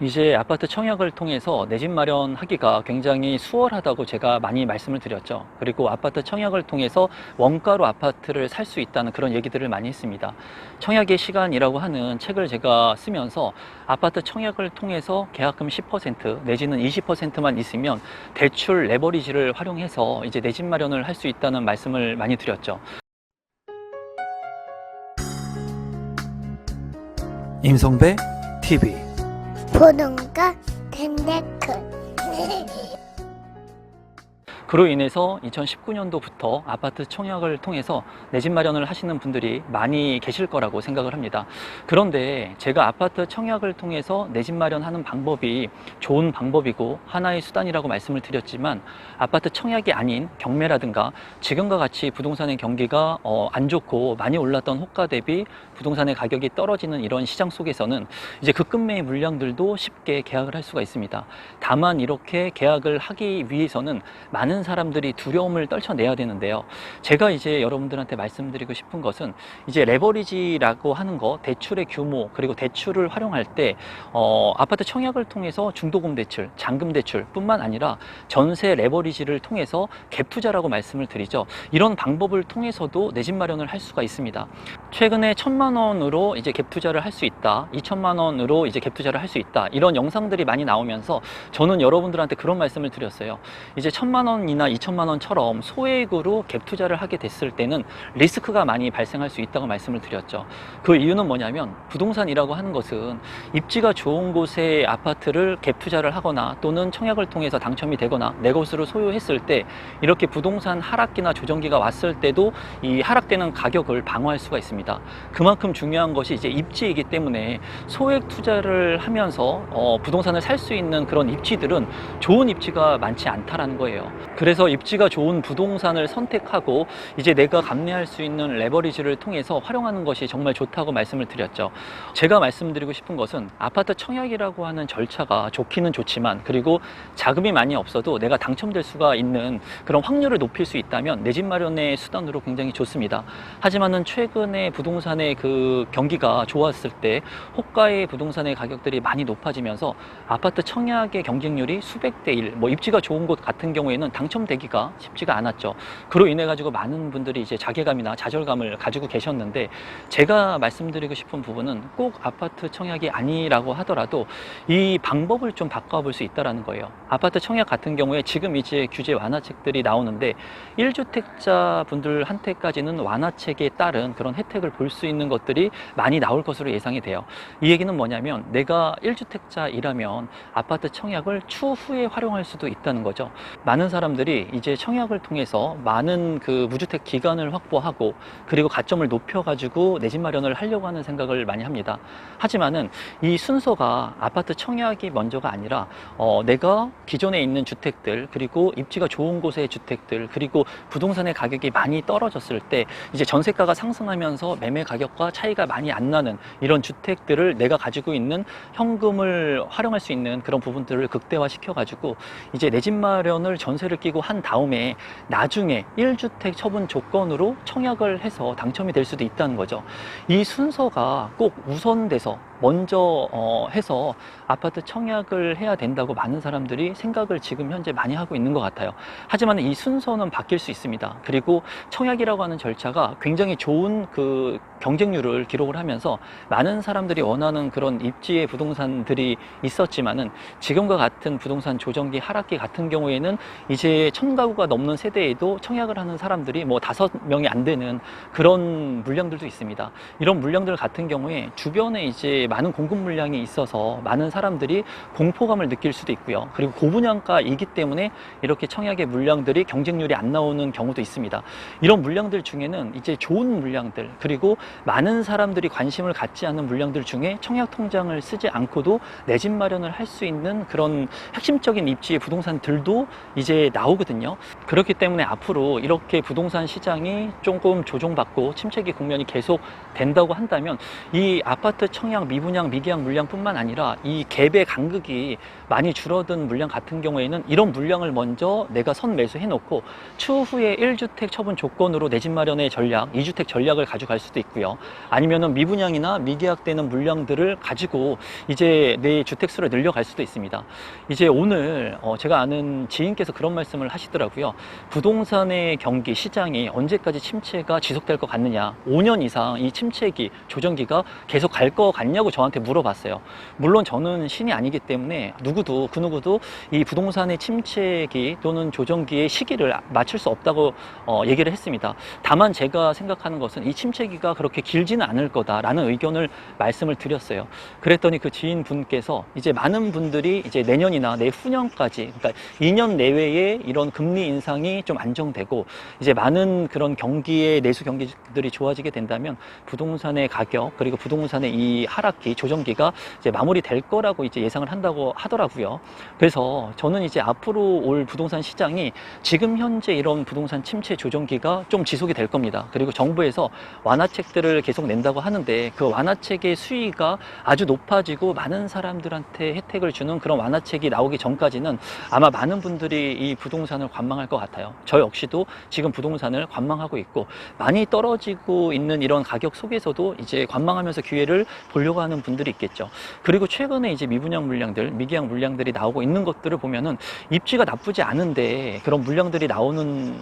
이제 아파트 청약을 통해서 내 집 마련하기가 굉장히 수월하다고 제가 많이 말씀을 드렸죠. 그리고 아파트 청약을 통해서 원가로 아파트를 살 수 있다는 그런 얘기들을 많이 했습니다. 청약의 시간이라고 하는 책을 제가 쓰면서 아파트 청약을 통해서 계약금 10% 내지는 20%만 있으면 대출 레버리지를 활용해서 이제 내 집 마련을 할 수 있다는 말씀을 많이 드렸죠. 임성배 TV 보동과 덴데크 그로 인해서 2019년도부터 아파트 청약을 통해서 내 집 마련을 하시는 분들이 많이 계실 거라고 생각을 합니다. 그런데 제가 아파트 청약을 통해서 내 집 마련하는 방법이 좋은 방법이고 하나의 수단이라고 말씀을 드렸지만 아파트 청약이 아닌 경매라든가 지금과 같이 부동산의 경기가 안 좋고 많이 올랐던 호가 대비 부동산의 가격이 떨어지는 이런 시장 속에서는 이제 급급매의 물량들도 쉽게 계약을 할 수가 있습니다. 다만 이렇게 계약을 하기 위해서는 많은 사람들이 두려움을 떨쳐내야 되는데요. 제가 이제 여러분들한테 말씀드리고 싶은 것은 이제 레버리지라고 하는 거, 대출의 규모, 그리고 대출을 활용할 때 아파트 청약을 통해서 중도금 대출, 잔금 대출 뿐만 아니라 전세 레버리지를 통해서 갭 투자라고 말씀을 드리죠. 이런 방법을 통해서도 내 집 마련을 할 수가 있습니다. 최근에 1,000만 원으로 이제 갭 투자를 할 수 있다, 2,000만 원으로 이제 갭 투자를 할 수 있다, 이런 영상들이 많이 나오면서 저는 여러분들한테 그런 말씀을 드렸어요. 이제 1,000만 원이나 2,000만 원처럼 소액으로 갭 투자를 하게 됐을 때는 리스크가 많이 발생할 수 있다고 말씀을 드렸죠. 그 이유는 뭐냐면 부동산이라고 하는 것은 입지가 좋은 곳에 아파트를 갭 투자를 하거나 또는 청약을 통해서 당첨이 되거나 내 것으로 소유했을 때 이렇게 부동산 하락기나 조정기가 왔을 때도 이 하락되는 가격을 방어할 수가 있습니다. 그만큼 중요한 것이 이제 입지이기 때문에 소액 투자를 하면서 부동산을 살 수 있는 그런 입지들은 좋은 입지가 많지 않다라는 거예요. 그래서 입지가 좋은 부동산을 선택하고 이제 내가 감내할 수 있는 레버리지를 통해서 활용하는 것이 정말 좋다고 말씀을 드렸죠. 제가 말씀드리고 싶은 것은 아파트 청약이라고 하는 절차가 좋기는 좋지만 그리고 자금이 많이 없어도 내가 당첨될 수가 있는 그런 확률을 높일 수 있다면 내 집 마련의 수단으로 굉장히 좋습니다. 하지만은 최근에 부동산의 그 경기가 좋았을 때 호가의 부동산의 가격들이 많이 높아지면서 아파트 청약의 경쟁률이 수백 대 1, 뭐 입지가 좋은 곳 같은 경우에는 당첨되기가 쉽지가 않았죠. 그로 인해 가지고 많은 분들이 이제 자괴감이나 좌절감을 가지고 계셨는데 제가 말씀드리고 싶은 부분은 꼭 아파트 청약이 아니라고 하더라도 이 방법을 좀 바꿔볼 수 있다라는 거예요. 아파트 청약 같은 경우에 지금 이제 규제 완화책들이 나오는데 1주택자 분들한테까지는 완화책에 따른 그런 혜택을 볼 수 있는 것들이 많이 나올 것으로 예상이 돼요. 이 얘기는 뭐냐면 내가 1주택자이라면 아파트 청약을 추후에 활용할 수도 있다는 거죠. 많은 사람들이 이제 청약을 통해서 많은 그 무주택 기간을 확보하고 그리고 가점을 높여가지고 내 집 마련을 하려고 하는 생각을 많이 합니다. 하지만은 이 순서가 아파트 청약이 먼저가 아니라 내가 기존에 있는 주택들 그리고 입지가 좋은 곳의 주택들 그리고 부동산의 가격이 많이 떨어졌을 때 이제 전세가가 상승하면서 매매 가격과 차이가 많이 안 나는 이런 주택들을 내가 가지고 있는 현금을 활용할 수 있는 그런 부분들을 극대화시켜 가지고 이제 내 집 마련을 전세를 끼고 한 다음에 나중에 1주택 처분 조건으로 청약을 해서 당첨이 될 수도 있다는 거죠. 이 순서가 꼭 우선돼서 먼저 해서 아파트 청약을 해야 된다고 많은 사람들이 생각을 지금 현재 많이 하고 있는 것 같아요. 하지만 이 순서는 바뀔 수 있습니다. 그리고 청약이라고 하는 절차가 굉장히 좋은 그 경쟁률을 기록을 하면서 많은 사람들이 원하는 그런 입지의 부동산들이 있었지만은 지금과 같은 부동산 조정기 하락기 같은 경우에는 이제 1,000가구가 넘는 세대에도 청약을 하는 사람들이 뭐 5명이 안 되는 그런 물량들도 있습니다. 이런 물량들 같은 경우에 주변에 이제 많은 공급 물량이 있어서 많은 사람들이 공포감을 느낄 수도 있고요. 그리고 고분양가이기 때문에 이렇게 청약의 물량들이 경쟁률이 안 나오는 경우도 있습니다. 이런 물량들 중에는 이제 좋은 물량들 그리고 많은 사람들이 관심을 갖지 않는 물량들 중에 청약 통장을 쓰지 않고도 내 집 마련을 할 수 있는 그런 핵심적인 입지의 부동산들도 이제 나오거든요. 그렇기 때문에 앞으로 이렇게 부동산 시장이 조금 조정받고 침체기 국면이 계속 된다고 한다면 이 아파트 청약 미분양, 미계약 물량뿐만 아니라 이 갭의 간극이 많이 줄어든 물량 같은 경우에는 이런 물량을 먼저 내가 선매수해 놓고 추후에 1주택 처분 조건으로 내 집 마련의 전략, 2주택 전략을 가져갈 수도 있고요. 아니면은 미분양이나 미계약되는 물량들을 가지고 이제 내 주택수를 늘려갈 수도 있습니다. 이제 오늘 제가 아는 지인께서 그런 말씀을 하시더라고요. 부동산의 경기, 시장이 언제까지 침체가 지속될 것 같느냐. 5년 이상 이 침체기, 조정기가 계속 갈 것 같냐고 저한테 물어봤어요. 물론 저는 신이 아니기 때문에 그 누구도 이 부동산의 침체기 또는 조정기의 시기를 맞출 수 없다고 얘기를 했습니다. 다만 제가 생각하는 것은 이 침체기가 그렇게 길지는 않을 거다라는 의견을 말씀을 드렸어요. 그랬더니 그 지인분께서 이제 많은 분들이 이제 내년이나 내후년까지, 그러니까 2년 내외에 이런 금리 인상이 좀 안정되고 이제 많은 그런 경기의 내수 경기들이 좋아지게 된다면 부동산의 가격 그리고 부동산의 이 하락기, 조정기가 이제 마무리될 거라고 이제 예상을 한다고 하더라고요. 그래서 저는 이제 앞으로 올 부동산 시장이 지금 현재 이런 부동산 침체 조정기가 좀 지속이 될 겁니다. 그리고 정부에서 완화책들을 계속 낸다고 하는데 그 완화책의 수위가 아주 높아지고 많은 사람들한테 혜택을 주는 그런 완화책이 나오기 전까지는 아마 많은 분들이 이 부동산을 관망할 것 같아요. 저 역시도 지금 부동산을 관망하고 있고 많이 떨어지고 있는 이런 가격 속에서도 이제 관망하면서 기회를 보려고 하는 분들이 있겠죠. 그리고 최근에 이제 미분양 물량들, 미계약 물량들이 나오고 있는 것들을 보면은 입지가 나쁘지 않은데 그런 물량들이 나오는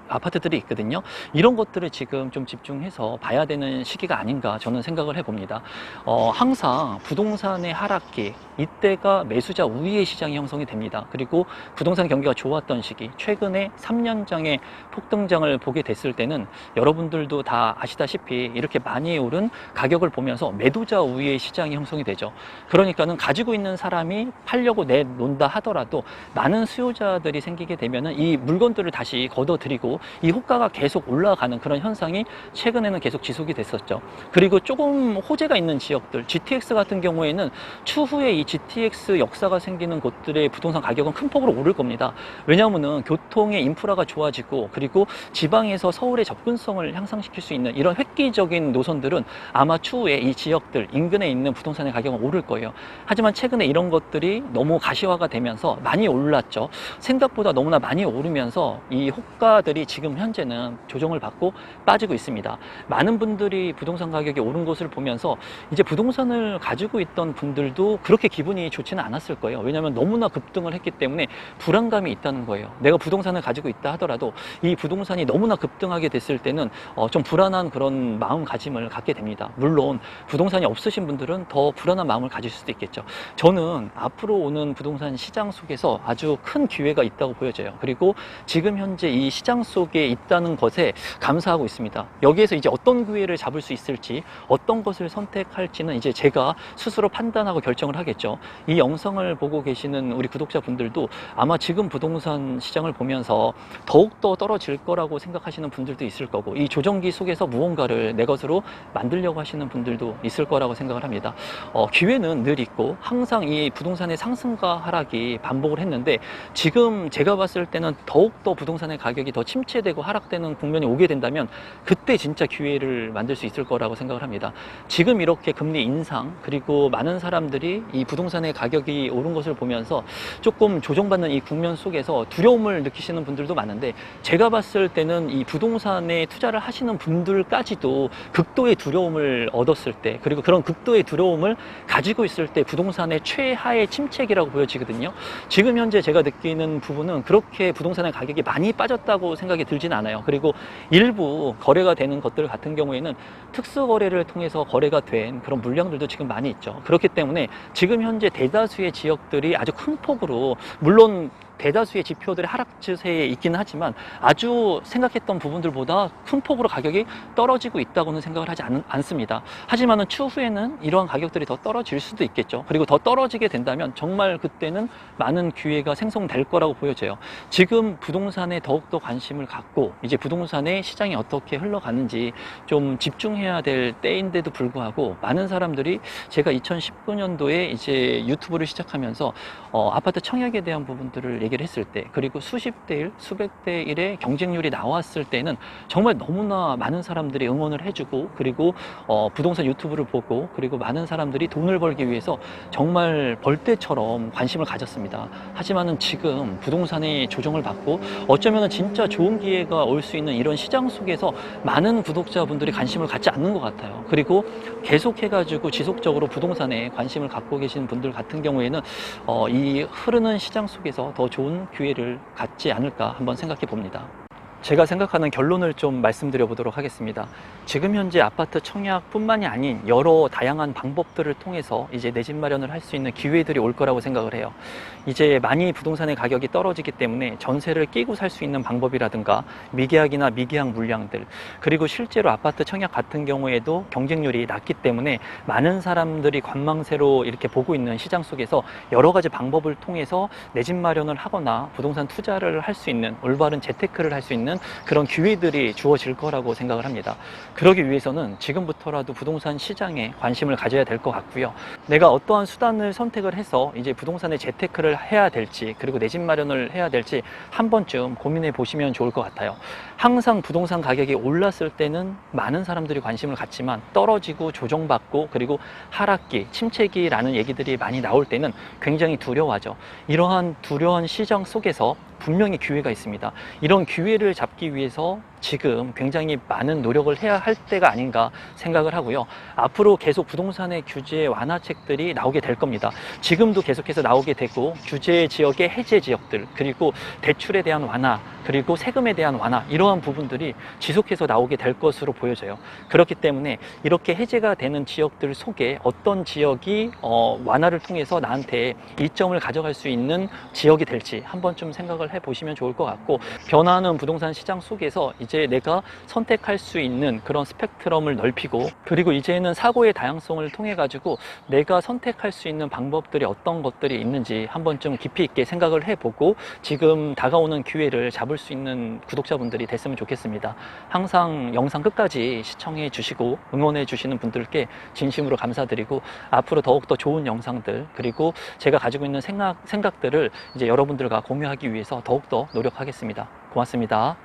아파트들이 있거든요. 이런 것들을 지금 좀 집중해서 봐야 되는 시기가 아닌가 저는 생각을 해봅니다. 항상 부동산의 하락기, 이때가 매수자 우위의 시장이 형성이 됩니다. 그리고 부동산 경기가 좋았던 시기, 최근에 3년장의 폭등장을 보게 됐을 때는 여러분들도 다 아시다시피 이렇게 많이 오른 가격을 보면서 매도자 우위의 시장이 형성이 되죠. 그러니까는 가지고 있는 사람이 팔려고 내놓는다 하더라도 많은 수요자들이 생기게 되면은 이 물건들을 다시 걷어들이고 이 호가가 계속 올라가는 그런 현상이 최근에는 계속 지속이 됐었죠. 그리고 조금 호재가 있는 지역들, GTX 같은 경우에는 추후에 이 GTX 역사가 생기는 곳들의 부동산 가격은 큰 폭으로 오를 겁니다. 왜냐하면은 교통의 인프라가 좋아지고 그리고 지방에서 서울의 접근성을 향상시킬 수 있는 이런 획기적인 노선들은 아마 추후에 이 지역들 인근에 있는 부동산의 가격은 오를 거예요. 하지만 최근에 이런 것들이 너무 가시화가 되면서 많이 올랐죠. 생각보다 너무나 많이 오르면서 이 호가들이 지금 현재는 조정을 받고 빠지고 있습니다. 많은 분들이 부동산 가격이 오른 것을 보면서 이제 부동산을 가지고 있던 분들도 그렇게 기분이 좋지는 않았을 거예요. 왜냐하면 너무나 급등을 했기 때문에 불안감이 있다는 거예요. 내가 부동산을 가지고 있다 하더라도 이 부동산이 너무나 급등하게 됐을 때는 좀 불안한 그런 마음가짐을 갖게 됩니다. 물론 부동산이 없으신 분들은 더 불안한 마음을 가질 수도 있겠죠. 저는 앞으로 오는 부동산 시장 속에서 아주 큰 기회가 있다고 보여져요. 그리고 지금 현재 이 시장 속에 있다는 것에 감사하고 있습니다. 여기에서 이제 어떤 기회를 잡을 수 있을지, 어떤 것을 선택할지는 이제 제가 스스로 판단하고 결정을 하겠죠. 이 영상을 보고 계시는 우리 구독자분들도 아마 지금 부동산 시장을 보면서 더욱더 떨어질 거라고 생각하시는 분들도 있을 거고, 이 조정기 속에서 무언가를 내 것으로 만들려고 하시는 분들도 있을 거라고 생각을 합니다. 기회는 늘 있고 항상 이 부동산의 상승과 하락이 반복을 했는데 지금 제가 봤을 때는 더욱더 부동산의 가격이 더 침체되고 하락되는 국면이 오게 된다면 그때 진짜 기회를 만들 수 있을 거라고 생각을 합니다. 지금 이렇게 금리 인상 그리고 많은 사람들이 이 부동산의 가격이 오른 것을 보면서 조금 조정받는 이 국면 속에서 두려움을 느끼시는 분들도 많은데, 제가 봤을 때는 이 부동산에 투자를 하시는 분들까지도 극도의 두려움을 얻었을 때, 그리고 그런 극도의 두려움을 가지고 있을 때 부동산의 최하의 침체기라고 보여지거든요. 지금 현재 제가 느끼는 부분은 그렇게 부동산의 가격이 많이 빠졌다고 생각이 들진 않아요. 그리고 일부 거래가 되는 것들 같은 경우에는 특수 거래를 통해서 거래가 된 그런 물량들도 지금 많이 있죠. 그렇기 때문에 지금 현재 대다수의 지역들이 아주 큰 폭으로, 물론 대다수의 지표들이 하락 추세에 있기는 하지만 아주 생각했던 부분들보다 큰 폭으로 가격이 떨어지고 있다고는 생각을 하지 않습니다. 하지만은 추후에는 이러한 가격들이 더 떨어질 수도 있겠죠. 그리고 더 떨어지게 된다면 정말 그때는 많은 기회가 생성될 거라고 보여져요. 지금 부동산에 더욱더 관심을 갖고 이제 부동산의 시장이 어떻게 흘러가는지 좀 집중해야 될 때인데도 불구하고 많은 사람들이, 제가 2019년도에 이제 유튜브를 시작하면서 아파트 청약에 대한 부분들을 얘기를 했을 때, 그리고 수십 대 1, 수백 대 1의 경쟁률이 나왔을 때는 정말 너무나 많은 사람들이 응원을 해주고, 그리고 부동산 유튜브를 보고, 그리고 많은 사람들이 돈을 벌기 위해서 정말 벌떼처럼 관심을 가졌습니다. 하지만은 지금 부동산이 조정을 받고 어쩌면 진짜 좋은 기회가 올 수 있는 이런 시장 속에서 많은 구독자분들이 관심을 갖지 않는 것 같아요. 그리고 계속해가지고 지속적으로 부동산에 관심을 갖고 계신 분들 같은 경우에는 이 흐르는 시장 속에서 더 좋은 기회를 갖지 않을까 한번 생각해 봅니다. 제가 생각하는 결론을 좀 말씀드려 보도록 하겠습니다. 지금 현재 아파트 청약뿐만이 아닌 여러 다양한 방법들을 통해서 이제 내 집 마련을 할 수 있는 기회들이 올 거라고 생각을 해요. 이제 많이 부동산의 가격이 떨어지기 때문에 전세를 끼고 살 수 있는 방법이라든가 미계약이나 미계약 물량들, 그리고 실제로 아파트 청약 같은 경우에도 경쟁률이 낮기 때문에 많은 사람들이 관망세로 이렇게 보고 있는 시장 속에서 여러 가지 방법을 통해서 내 집 마련을 하거나 부동산 투자를 할 수 있는, 올바른 재테크를 할 수 있는 그런 기회들이 주어질 거라고 생각을 합니다. 그러기 위해서는 지금부터라도 부동산 시장에 관심을 가져야 될 것 같고요. 내가 어떠한 수단을 선택을 해서 이제 부동산에 재테크를 해야 될지, 그리고 내 집 마련을 해야 될지 한 번쯤 고민해 보시면 좋을 것 같아요. 항상 부동산 가격이 올랐을 때는 많은 사람들이 관심을 갖지만 떨어지고 조정받고 그리고 하락기, 침체기라는 얘기들이 많이 나올 때는 굉장히 두려워하죠. 이러한 두려운 시장 속에서 분명히 기회가 있습니다. 이런 기회를 잡기 위해서 지금 굉장히 많은 노력을 해야 할 때가 아닌가 생각을 하고요. 앞으로 계속 부동산의 규제 완화책들이 나오게 될 겁니다. 지금도 계속해서 나오게 되고, 규제 지역의 해제 지역들, 그리고 대출에 대한 완화, 그리고 세금에 대한 완화, 이러한 부분들이 지속해서 나오게 될 것으로 보여져요. 그렇기 때문에 이렇게 해제가 되는 지역들 속에 어떤 지역이 완화를 통해서 나한테 이점을 가져갈 수 있는 지역이 될지 한 번쯤 생각을 해보시면 좋을 것 같고, 변화하는 부동산 시장 속에서 이제 내가 선택할 수 있는 그런 스펙트럼을 넓히고, 그리고 이제는 사고의 다양성을 통해 가지고 내가 선택할 수 있는 방법들이 어떤 것들이 있는지 한 번쯤 깊이 있게 생각을 해보고 지금 다가오는 기회를 잡을 수 있는 구독자분들이 됐으면 좋겠습니다. 항상 영상 끝까지 시청해 주시고 응원해 주시는 분들께 진심으로 감사드리고, 앞으로 더욱더 좋은 영상들, 그리고 제가 가지고 있는 생각들을 이제 여러분들과 공유하기 위해서 더욱더 노력하겠습니다. 고맙습니다.